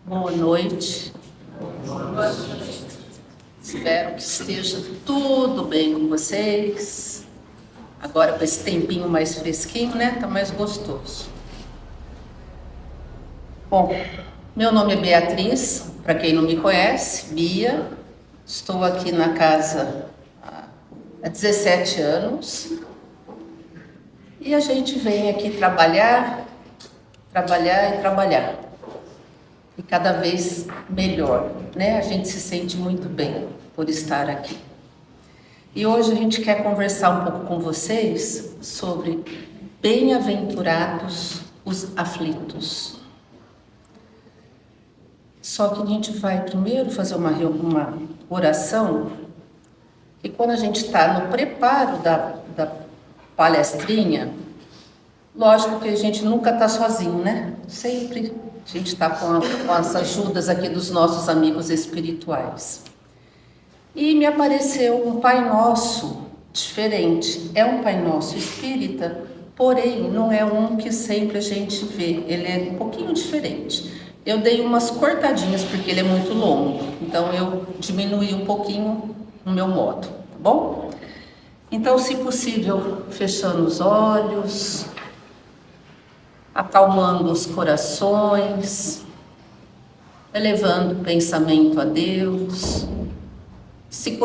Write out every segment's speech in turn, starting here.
Boa noite. Espero que esteja tudo bem com vocês. Agora com esse tempinho mais fresquinho, né? Tá mais gostoso. Bom, meu nome é Beatriz, para quem não me conhece, Bia. Estou aqui na casa há 17 anos. E a gente vem aqui trabalhar e trabalhar. E cada vez melhor, né? A gente se sente muito bem por estar aqui. E hoje a gente quer conversar um pouco com vocês sobre bem-aventurados os aflitos. Só que a gente vai primeiro fazer uma oração, e quando a gente está no preparo da palestrinha, lógico que a gente nunca está sozinho, né? Sempre a gente está com as ajudas aqui dos nossos amigos espirituais. E me apareceu um Pai Nosso diferente. É um Pai Nosso espírita, porém não é um que sempre a gente vê. Ele é um pouquinho diferente. Eu dei umas cortadinhas porque ele é muito longo, então eu diminuí um pouquinho o meu modo, tá bom? Então, se possível, fechando os olhos, acalmando os corações, elevando o pensamento a Deus, se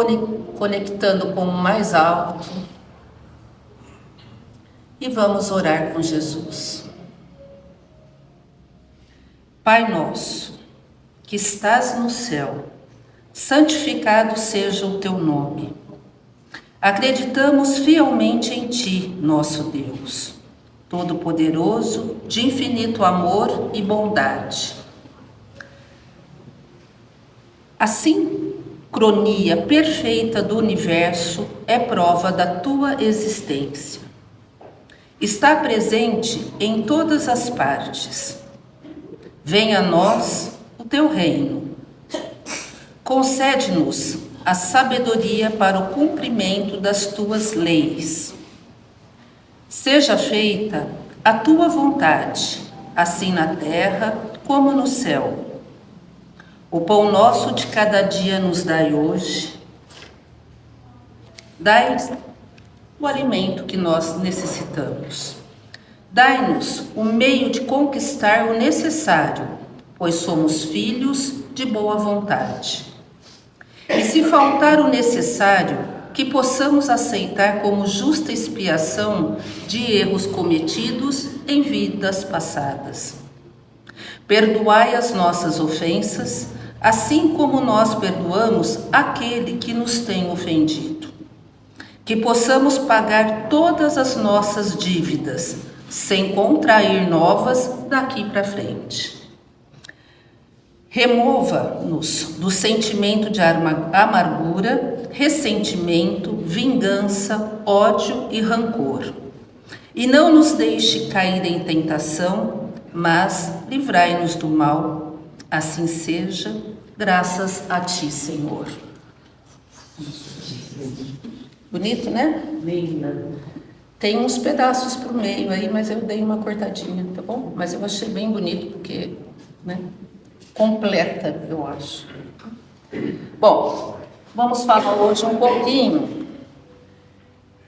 conectando com o mais alto, e vamos orar com Jesus. Pai nosso, que estás no céu, santificado seja o teu nome. Acreditamos fielmente em ti, nosso Deus, Todo-Poderoso, de infinito amor e bondade. A sincronia perfeita do universo é prova da tua existência. Está presente em todas as partes. Venha a nós o teu reino. Concede-nos a sabedoria para o cumprimento das tuas leis. Seja feita a tua vontade, assim na terra como no céu. O pão nosso de cada dia nos dai hoje. Dai o alimento que nós necessitamos. Dai-nos o meio de conquistar o necessário, pois somos filhos de boa vontade. E se faltar o necessário, que possamos aceitar como justa expiação de erros cometidos em vidas passadas. Perdoai as nossas ofensas, assim como nós perdoamos aquele que nos tem ofendido. Que possamos pagar todas as nossas dívidas, sem contrair novas daqui para frente. Remova-nos do sentimento de amargura, ressentimento, vingança, ódio e rancor. E não nos deixe cair em tentação, mas livrai-nos do mal. Assim seja, graças a ti, Senhor. Bonito, né? Linda. Tem uns pedaços pro meio aí, mas eu dei uma cortadinha, tá bom? Mas eu achei bem bonito porque, né? Completa, eu acho. Bom, vamos falar hoje um pouquinho.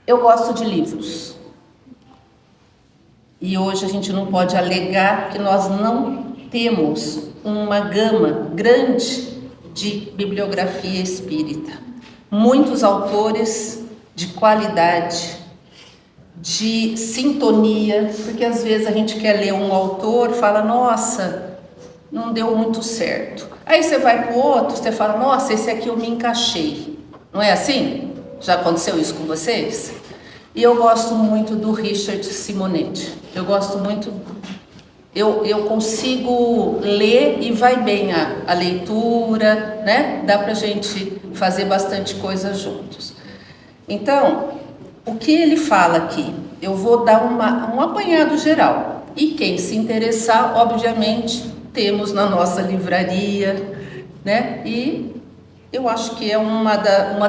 Eu gosto de livros. E hoje a gente não pode alegar que nós não temos uma gama grande de bibliografia espírita. Muitos autores de qualidade, de sintonia, porque às vezes a gente quer ler um autor e fala, nossa, não deu muito certo. Aí você vai para o outro, você fala, nossa, esse aqui eu me encaixei. Não é assim? Já aconteceu isso com vocês? E eu gosto muito do Richard Simonetti. Eu gosto muito, eu consigo ler e vai bem a leitura, né? Dá pra gente fazer bastante coisa juntos. Então, o que ele fala aqui? Eu vou dar um apanhado geral. E quem se interessar, obviamente, temos na nossa livraria, né? E eu acho que é uma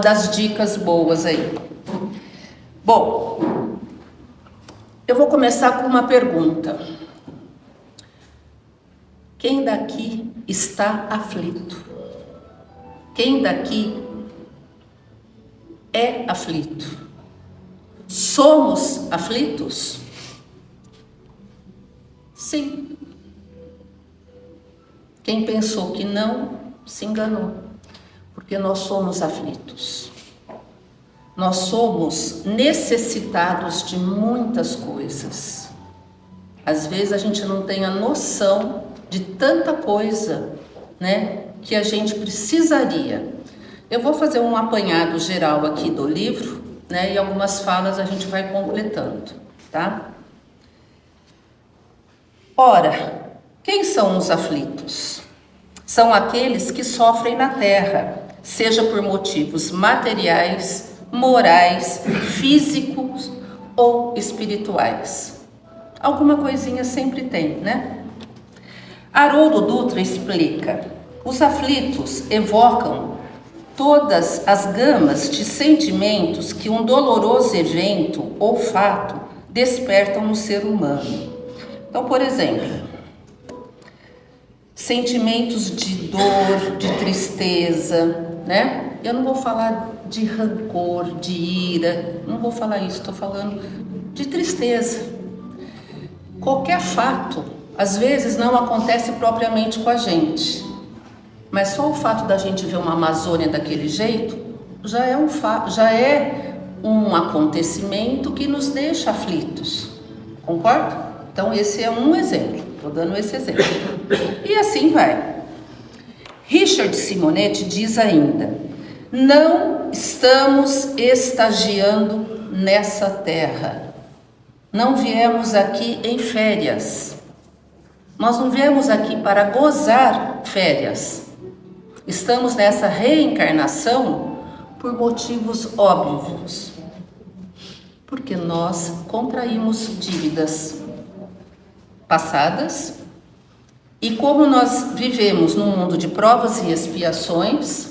das dicas boas aí. Bom, eu vou começar com uma pergunta. Quem daqui está aflito? Quem daqui é aflito? Somos aflitos? Sim. Quem pensou que não, se enganou, porque nós somos aflitos. Nós somos necessitados de muitas coisas. Às vezes a gente não tem a noção de tanta coisa, né, que a gente precisaria. Eu vou fazer um apanhado geral aqui do livro, né, e algumas falas a gente vai completando, tá? Ora, quem são os aflitos? São aqueles que sofrem na terra, seja por motivos materiais, morais, físicos ou espirituais. Alguma coisinha sempre tem, né? Haroldo Dutra explica: os aflitos evocam todas as gamas de sentimentos que um doloroso evento ou fato despertam no ser humano. Então, por exemplo, sentimentos de dor, de tristeza, né? Eu não vou falar de rancor, de ira, não vou falar isso, estou falando de tristeza. Qualquer fato, às vezes, não acontece propriamente com a gente, mas só o fato da gente ver uma Amazônia daquele jeito já é um acontecimento que nos deixa aflitos, concorda? Então esse é um exemplo, estou dando esse exemplo. E assim vai. Richard Simonetti diz ainda: não estamos estagiando nessa terra. Não viemos aqui em férias. Nós não viemos aqui para gozar férias. Estamos nessa reencarnação por motivos óbvios. Porque nós contraímos dívidas passadas, e como nós vivemos num mundo de provas e expiações,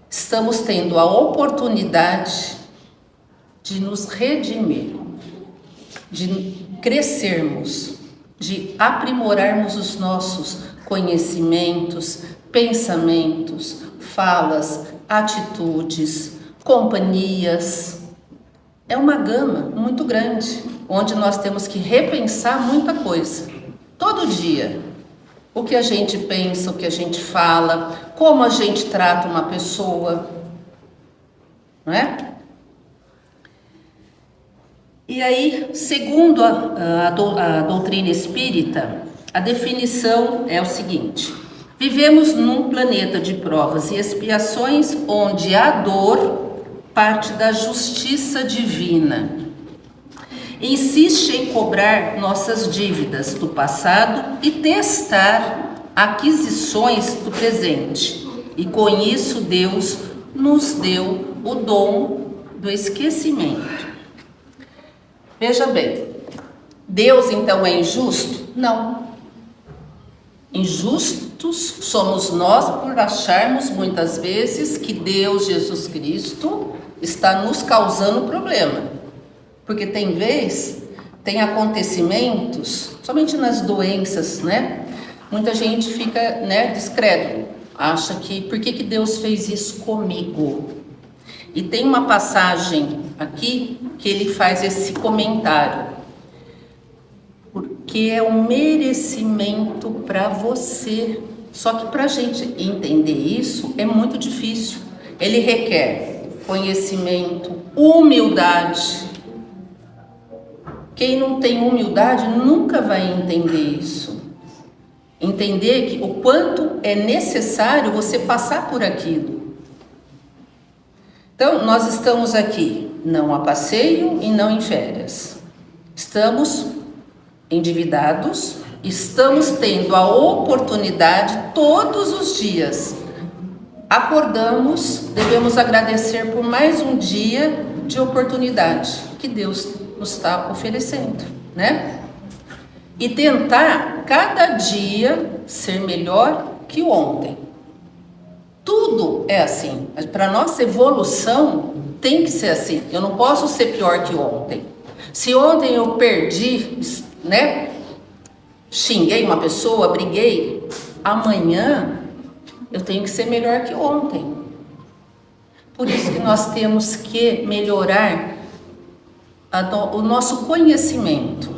estamos tendo a oportunidade de nos redimir, de crescermos, de aprimorarmos os nossos conhecimentos, pensamentos, falas, atitudes, companhias. É uma gama muito grande, onde nós temos que repensar muita coisa, todo dia. O que a gente pensa, o que a gente fala, como a gente trata uma pessoa, não é? E aí, segundo a doutrina espírita, a definição é o seguinte: vivemos num planeta de provas e expiações onde a dor parte da justiça divina. Insiste em cobrar nossas dívidas do passado e testar aquisições do presente. E com isso Deus nos deu o dom do esquecimento. Veja bem, Deus então é injusto? Não. Injustos somos nós por acharmos muitas vezes que Deus, Jesus Cristo, está nos causando problema. Porque tem acontecimentos, somente nas doenças, né? Muita gente fica, né, descrédulo, acha que, por que Deus fez isso comigo? E tem uma passagem aqui que ele faz esse comentário: porque é um merecimento para você. Só que para a gente entender isso é muito difícil. Ele requer conhecimento, humildade. Quem não tem humildade nunca vai entender isso. Entender que o quanto é necessário você passar por aquilo. Então, nós estamos aqui não a passeio e não em férias. Estamos endividados, estamos tendo a oportunidade todos os dias. Acordamos, devemos agradecer por mais um dia de oportunidade que Deus nos está oferecendo, né? E tentar cada dia ser melhor que ontem. Tudo é assim. Para nossa evolução tem que ser assim. Eu não posso ser pior que ontem. Se ontem eu perdi, né, xinguei uma pessoa, briguei, amanhã eu tenho que ser melhor que ontem. Por isso que nós temos que melhorar o nosso conhecimento.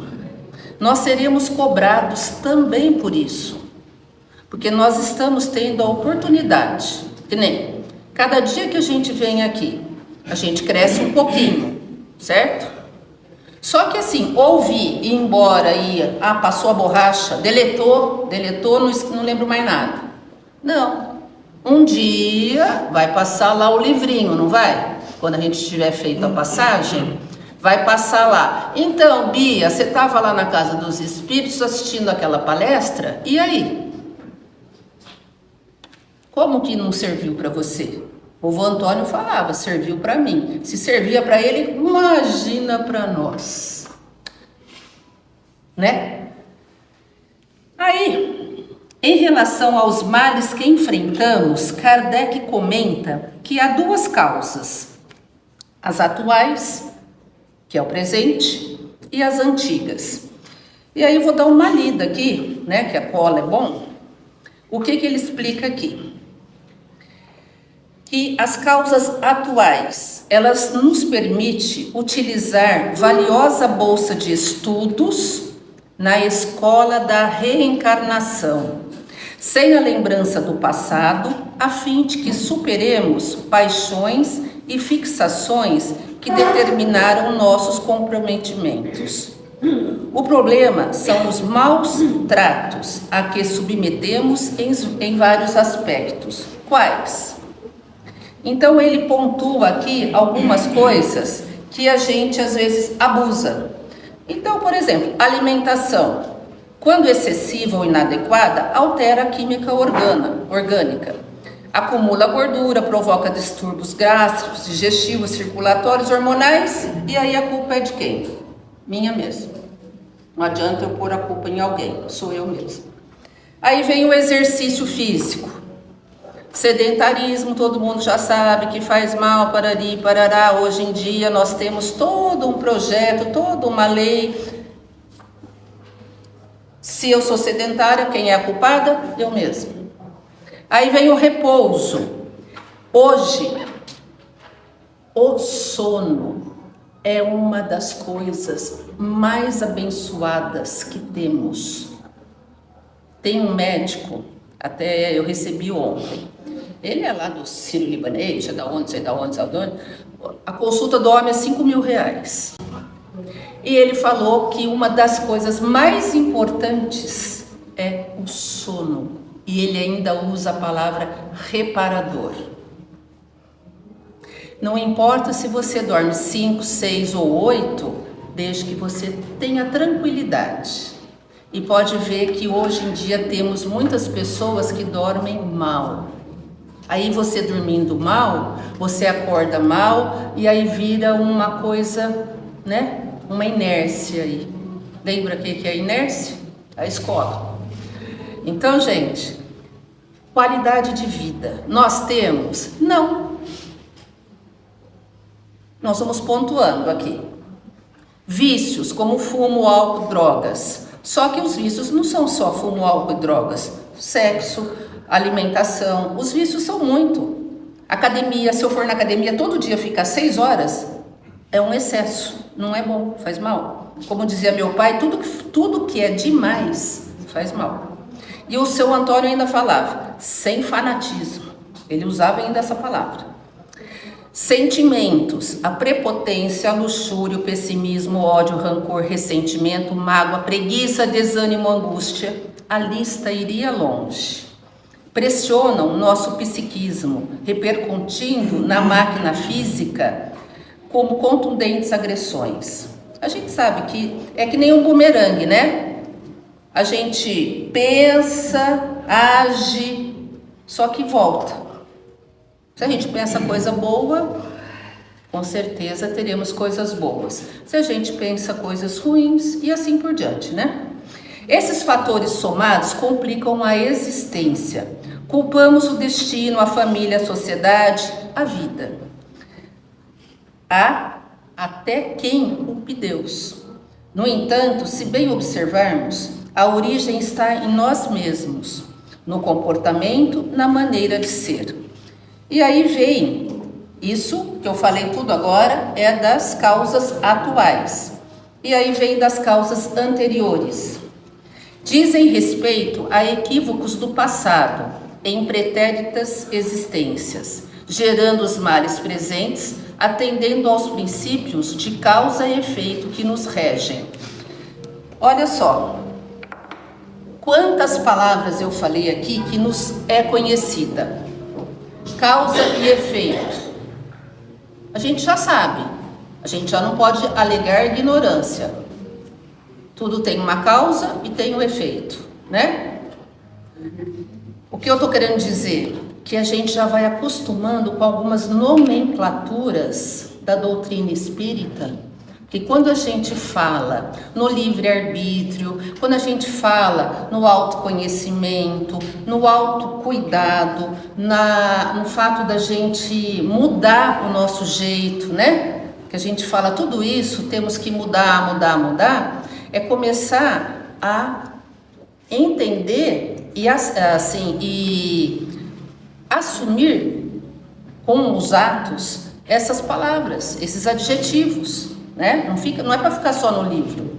Nós seremos cobrados também por isso, porque nós estamos tendo a oportunidade, que nem cada dia que a gente vem aqui, a gente cresce um pouquinho, certo? Só que assim, ouvir, ir embora, ir, passou a borracha, deletou, não lembro mais nada. Não, um dia vai passar lá o livrinho, não vai? Quando a gente tiver feito a passagem, vai passar lá. Então, Bia, você estava lá na Casa dos Espíritos assistindo aquela palestra, e aí? Como que não serviu para você? O vô Antônio falava, serviu para mim. Se servia para ele, imagina para nós. Né? Aí, em relação aos males que enfrentamos, Kardec comenta que há duas causas. As atuais, que é o presente, e as antigas. E aí eu vou dar uma lida aqui, né, que a cola é bom. O que ele explica aqui? Que as causas atuais, elas nos permitem utilizar valiosa bolsa de estudos na escola da reencarnação, sem a lembrança do passado, a fim de que superemos paixões e fixações que determinaram nossos comprometimentos. O problema são os maus tratos a que submetemos em vários aspectos. Quais? Então ele pontua aqui algumas coisas que a gente às vezes abusa. Então, por exemplo, alimentação, quando excessiva ou inadequada, altera a química orgânica. Acumula gordura, provoca distúrbios gástricos, digestivos, circulatórios, hormonais, e aí a culpa é de quem? Minha mesma. Não adianta eu pôr a culpa em alguém, sou eu mesma. Aí vem o exercício físico. Sedentarismo, todo mundo já sabe que faz mal, parari, parará. Hoje em dia nós temos todo um projeto, toda uma lei. Se eu sou sedentária, quem é a culpada? Eu mesma. Aí vem o repouso. Hoje, o sono é uma das coisas mais abençoadas que temos. Tem um médico, até eu recebi ontem. Ele é lá do Sírio-Libanês, sei da onde. A consulta do homem é R$5.000. E ele falou que uma das coisas mais importantes é o sono. E ele ainda usa a palavra reparador. Não importa se você dorme 5, 6 ou 8, desde que você tenha tranquilidade. E pode ver que hoje em dia temos muitas pessoas que dormem mal. Aí você dormindo mal, você acorda mal e aí vira uma coisa, né? Uma inércia aí. Lembra o que é inércia? A escola. Então, gente, qualidade de vida. Nós temos? Não. Nós vamos pontuando aqui. Vícios, como fumo, álcool, drogas. Só que os vícios não são só fumo, álcool e drogas. Sexo, alimentação, os vícios são muito. Academia, se eu for na academia todo dia ficar 6 horas, é um excesso, não é bom, faz mal. Como dizia meu pai, tudo que é demais faz mal. E o seu Antônio ainda falava, sem fanatismo, ele usava ainda essa palavra. Sentimentos, a prepotência, a luxúria, o pessimismo, o ódio, o rancor, ressentimento, mágoa, preguiça, desânimo, angústia, a lista iria longe. Pressionam nosso psiquismo, repercutindo na máquina física como contundentes agressões. A gente sabe que é que nem um bumerangue, né? A gente pensa, age, só que volta. Se a gente pensa coisa boa, com certeza teremos coisas boas. Se a gente pensa coisas ruins, e assim por diante, né? Esses fatores somados complicam a existência. Culpamos o destino, a família, a sociedade, a vida. Há até quem culpe Deus. No entanto, se bem observarmos, A origem está em nós mesmos, no comportamento, na maneira de ser. E aí vem, isso que eu falei tudo agora é das causas atuais. E aí vem das causas anteriores. Dizem respeito a equívocos do passado, em pretéritas existências, gerando os males presentes, atendendo aos princípios de causa e efeito que nos regem. Olha só, quantas palavras eu falei aqui que nos é conhecida. Causa e efeito. A gente já sabe, a gente já não pode alegar ignorância. Tudo tem uma causa e tem um efeito, né? O que eu estou querendo dizer? Que a gente já vai acostumando com algumas nomenclaturas da doutrina espírita, que quando a gente fala no livre-arbítrio, quando a gente fala no autoconhecimento, no autocuidado, no fato da gente mudar o nosso jeito, né? Que a gente fala tudo isso, temos que mudar, é começar a entender e assumir com os atos essas palavras, esses adjetivos, né? Não é para ficar só no livro.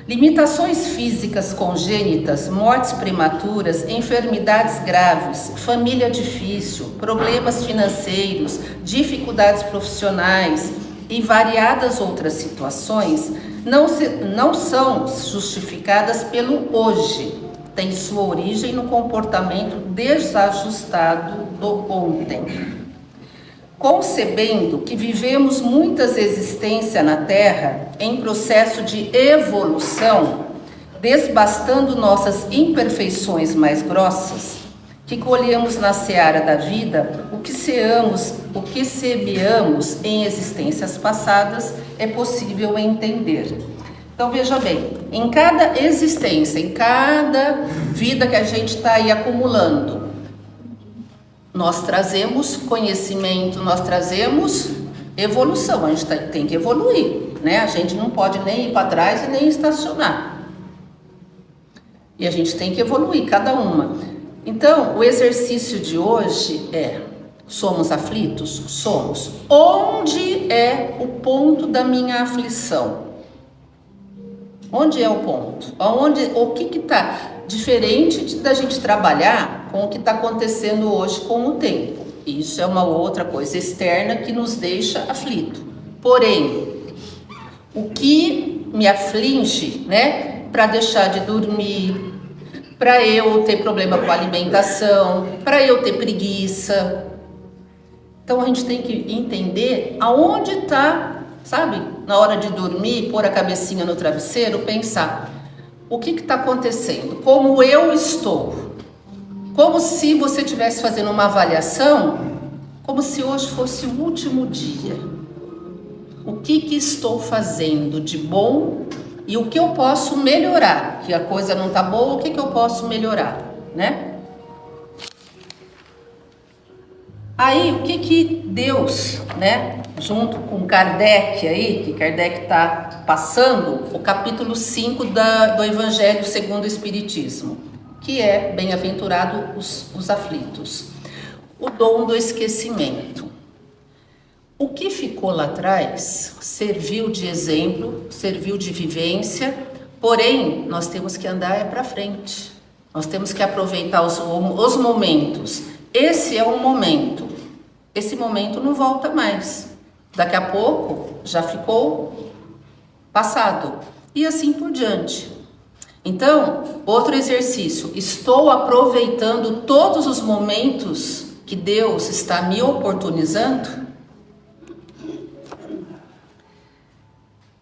Limitações físicas congênitas, mortes prematuras, enfermidades graves, família difícil, problemas financeiros, dificuldades profissionais e variadas outras situações não são justificadas pelo hoje. Tem sua origem no comportamento desajustado do ontem. Concebendo que vivemos muitas existências na Terra em processo de evolução, desbastando nossas imperfeições mais grossas, que colhemos na seara da vida, o que semeamos em existências passadas, é possível entender. Então veja bem, em cada existência, em cada vida que a gente está aí acumulando, nós trazemos conhecimento, nós trazemos evolução, a gente tem que evoluir, né? A gente não pode nem ir para trás e nem estacionar. E a gente tem que evoluir, cada uma. Então, o exercício de hoje é: somos aflitos? Somos. Onde é o ponto da minha aflição? Onde é o ponto? O que está diferente da gente trabalhar com o que está acontecendo hoje com o tempo? Isso é uma outra coisa externa que nos deixa aflito. Porém, o que me aflige, né, para deixar de dormir, para eu ter problema com a alimentação, para eu ter preguiça. Então a gente tem que entender aonde está, sabe? Na hora de dormir, pôr a cabecinha no travesseiro, pensar: o que está acontecendo? Como eu estou? Como se você estivesse fazendo uma avaliação, como se hoje fosse o último dia. O que estou fazendo de bom e o que eu posso melhorar? Que a coisa não está boa, o que eu posso melhorar, né? Aí, o que Deus, né, junto com Kardec aí, que Kardec está passando, o capítulo 5 do Evangelho segundo o Espiritismo, que é bem-aventurado os aflitos. O dom do esquecimento. O que ficou lá atrás serviu de exemplo, serviu de vivência, porém, nós temos que andar para frente. Nós temos que aproveitar os momentos. Esse é um momento. Esse momento não volta mais. Daqui a pouco já ficou passado. E assim por diante. Então, outro exercício. Estou aproveitando todos os momentos que Deus está me oportunizando?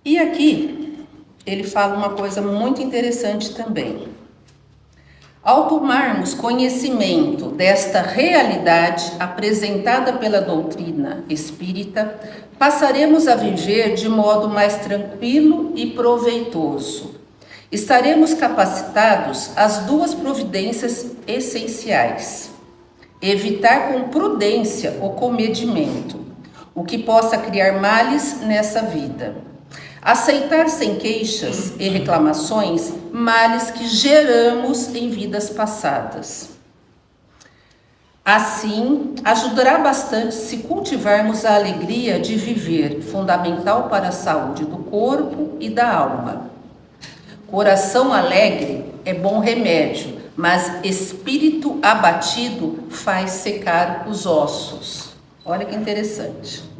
E aqui, ele fala uma coisa muito interessante também. Ao tomarmos conhecimento desta realidade apresentada pela doutrina espírita, passaremos a viver de modo mais tranquilo e proveitoso. Estaremos capacitados às duas providências essenciais: evitar com prudência o comedimento, o que possa criar males nessa vida. Aceitar sem queixas e reclamações males que geramos em vidas passadas. Assim, ajudará bastante se cultivarmos a alegria de viver, fundamental para a saúde do corpo e da alma. Coração alegre é bom remédio, mas espírito abatido faz secar os ossos. Olha que interessante.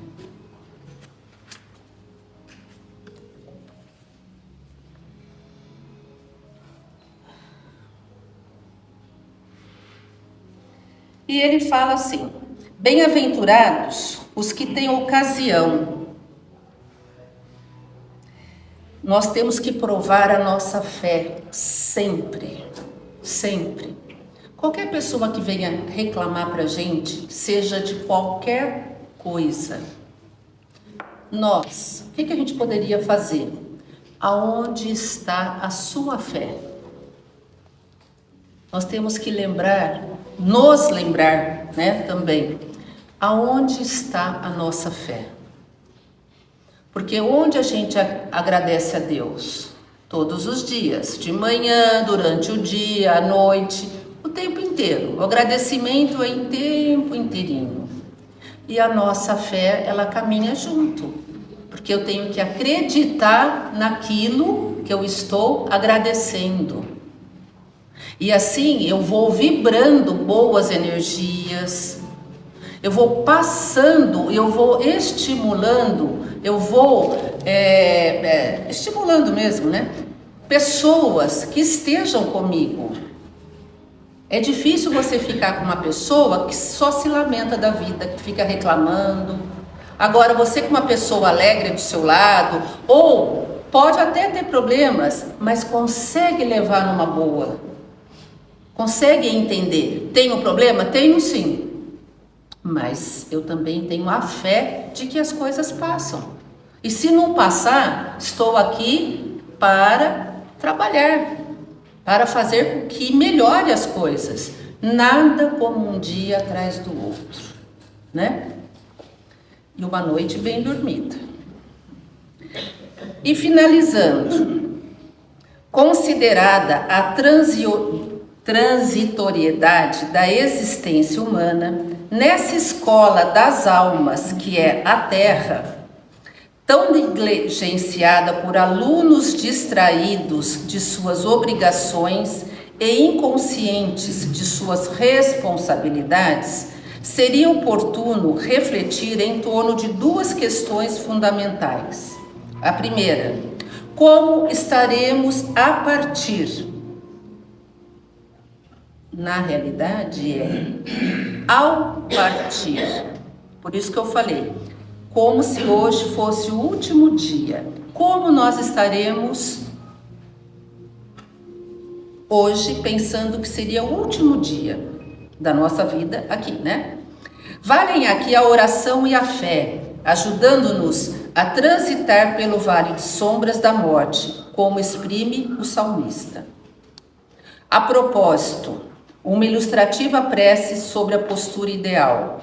E ele fala assim: bem-aventurados os que têm ocasião. Nós temos que provar a nossa fé sempre, sempre. Qualquer pessoa que venha reclamar para a gente, seja de qualquer coisa, nós, o que a gente poderia fazer? Aonde está a sua fé? Nós temos que nos lembrar, né, também, aonde está a nossa fé. Porque onde a gente agradece a Deus? Todos os dias, de manhã, durante o dia, à noite, o tempo inteiro. O agradecimento é em tempo inteirinho. E a nossa fé, ela caminha junto. Porque eu tenho que acreditar naquilo que eu estou agradecendo. E assim eu vou vibrando boas energias, eu vou passando, eu vou estimulando, eu vou estimulando mesmo, né? Pessoas que estejam comigo. É difícil você ficar com uma pessoa que só se lamenta da vida, que fica reclamando. Agora, você com uma pessoa alegre do seu lado, ou pode até ter problemas, mas consegue levar numa boa. Consegue entender? Tenho problema? Tenho sim. Mas eu também tenho a fé de que as coisas passam. E se não passar, estou aqui para trabalhar, para fazer com que melhore as coisas. Nada como um dia atrás do outro, né? E uma noite bem dormida. E finalizando, considerada a transitoriedade da existência humana, nessa escola das almas que é a Terra, tão negligenciada por alunos distraídos de suas obrigações e inconscientes de suas responsabilidades, seria oportuno refletir em torno de duas questões fundamentais. A primeira, como estaremos a partir? Na realidade ao partir. Por isso que eu falei, como se hoje fosse o último dia. Como nós estaremos hoje pensando que seria o último dia da nossa vida aqui, né? Valem aqui a oração e a fé, ajudando-nos a transitar pelo vale de sombras da morte, como exprime o salmista. A propósito, uma ilustrativa prece sobre a postura ideal.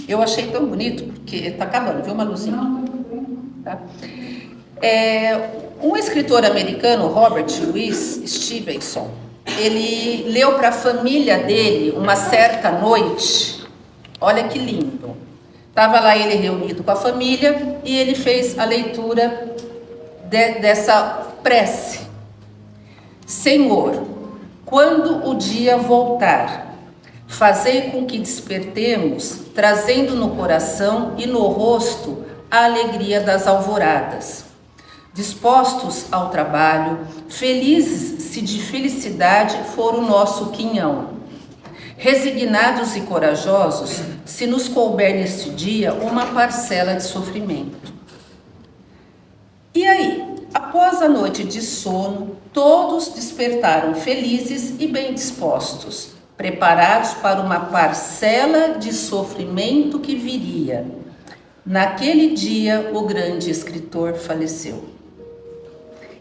Eu achei tão bonito, porque está acabando, viu, Maluzinha? Tá? Um escritor americano, Robert Louis Stevenson, ele leu para a família dele uma certa noite. Olha que lindo. Estava lá ele reunido com a família e ele fez a leitura dessa prece. Senhor, quando o dia voltar, fazei com que despertemos, trazendo no coração e no rosto a alegria das alvoradas. Dispostos ao trabalho, felizes se de felicidade for o nosso quinhão. Resignados e corajosos, se nos couber neste dia uma parcela de sofrimento. E aí, após a noite de sono, todos despertaram felizes e bem dispostos, preparados para uma parcela de sofrimento que viria. Naquele dia, o grande escritor faleceu.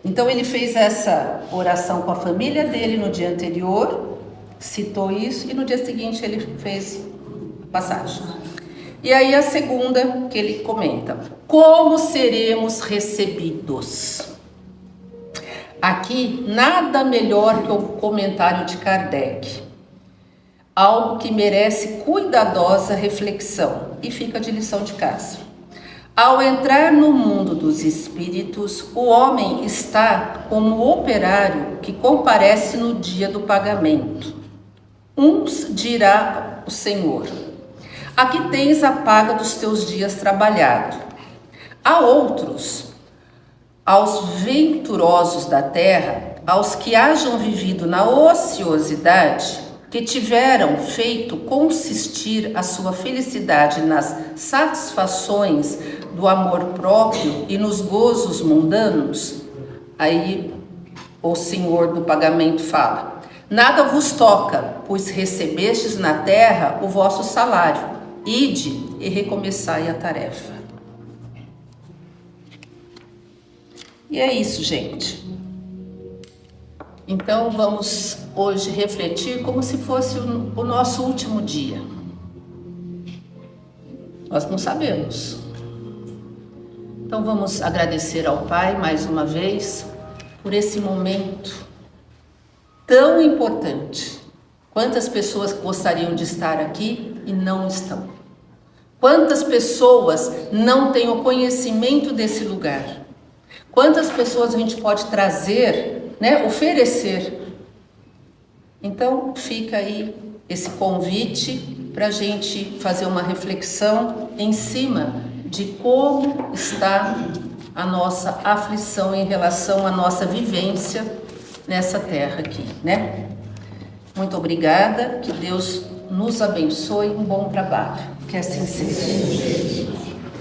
Então ele fez essa oração com a família dele no dia anterior, citou isso, e no dia seguinte ele fez a passagem. E aí a segunda que ele comenta: como seremos recebidos? Aqui, nada melhor que o comentário de Kardec. Algo que merece cuidadosa reflexão e fica de lição de casa. Ao entrar no mundo dos espíritos, o homem está como o operário que comparece no dia do pagamento. Uns dirá o Senhor: aqui tens a paga dos teus dias trabalhado. A outros, aos venturosos da terra, aos que hajam vivido na ociosidade, que tiveram feito consistir a sua felicidade nas satisfações do amor próprio e nos gozos mundanos, aí o Senhor do pagamento fala: nada vos toca, pois recebestes na terra o vosso salário, ide e recomeçai a tarefa. E é isso, gente. Então vamos hoje refletir como se fosse o nosso último dia. Nós não sabemos. Então vamos agradecer ao Pai mais uma vez por esse momento tão importante. Quantas pessoas gostariam de estar aqui e não estão? Quantas pessoas não têm o conhecimento desse lugar? Quantas pessoas a gente pode trazer, oferecer? Então fica aí esse convite para a gente fazer uma reflexão em cima de como está a nossa aflição em relação à nossa vivência nessa terra aqui, Muito obrigada, que Deus nos abençoe, um bom trabalho, que assim seja.